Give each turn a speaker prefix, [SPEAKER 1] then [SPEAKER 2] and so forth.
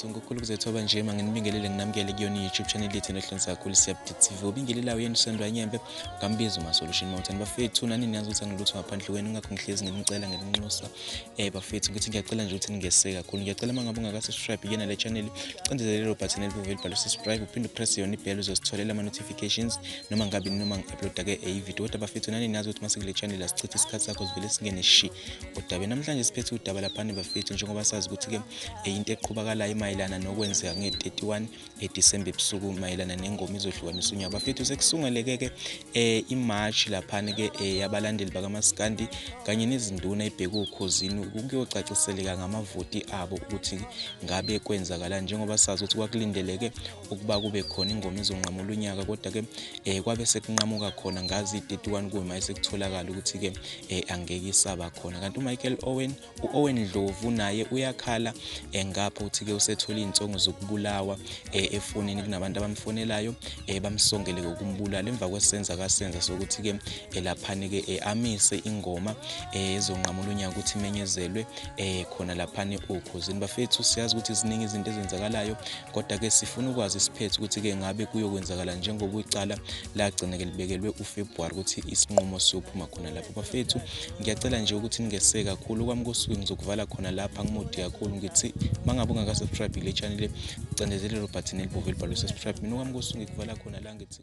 [SPEAKER 1] bafethu ngokukhulu kuzethoba nje manginibingelele nginamukele kuyona i-YouTube channel yethu enohlonza kakhulu Siyabudida TV. Ubingelelayo yena uSandwa Nyembe ngambizo ma-Solution Mountain. Bafethu nani niyazi ukuthi angilutho ngaphandle kwenu ngakho ngihlezi nginicela ngininxusa bafethu ngithi ngiyacela nje ukuthi ningeseke kakhulu. Ngiyacela mangabe ungaka-subscribe yena le channel ucindezele lelo button elibomvu elibhalwe subscribe uphinde upress yona ibell uzositholela ama-notifications noma ngabe noma ngi-uploada ke i-video. Kodwa bafethu nani niyazi ukuthi mase kule channel asichithe isikhathi sakho sivele singene shi udaba. Namhlanje siphethe udaba laphana bafethu njengoba sazi ukuthi ke into eqhubakalayo mayelana nokwenzeka nge-31 December ebusuku mayelana nengoma izohlukanisa unyaka. Bafethu sekusungeleke ke iMarch laphana ke yabalandeli bakaMaskandi kanye nezinduna ibheke ukhosini ukuyocaciseleka ngamavoti abo ukuthi ngabe kwenzakala njengoba sazi ukuthi kwakulindeleke ukuba kube khona ingoma izonqamula unyaka, kodwa ke kwabe sekunqamuka khona ngazi i-31 kuma esekutholakala ukuthi ke angeke isaba khona. Kanti u-Owen Ndlovu naye uyakhala ngapha uthi ke usethola insongo zokubulawa efonini kunabantu abamfonelayo bamsongele ukumbulala emva kwesenza kasenza sokuthi ke laphana ke amise ingoma ezonqamula unyaka ukuthi imenyezelwe khona laphana ukhosini. Bafethu siyazi ukuthi ziningi izinto ezenzakalayo, kodwa ke sifuna ukwazi isiphethe ukuthi ke ngabe kuyokwenzakala njengoba icala lagcina ke libekelwe uFebruary ukuthi isinqumo siyophuma khona lapho. Bafethu ngiyacela nje ukuthi ningeseke kakhulu kwami kusuke ngizokuvala khona lapha ngimodi kakhulu ngithi mangabe ungaka-subscribe ile channel ucindezele lo button elibomvu elibhalwe subscribe mina kwami kusuke ngikuvala khona la ngithi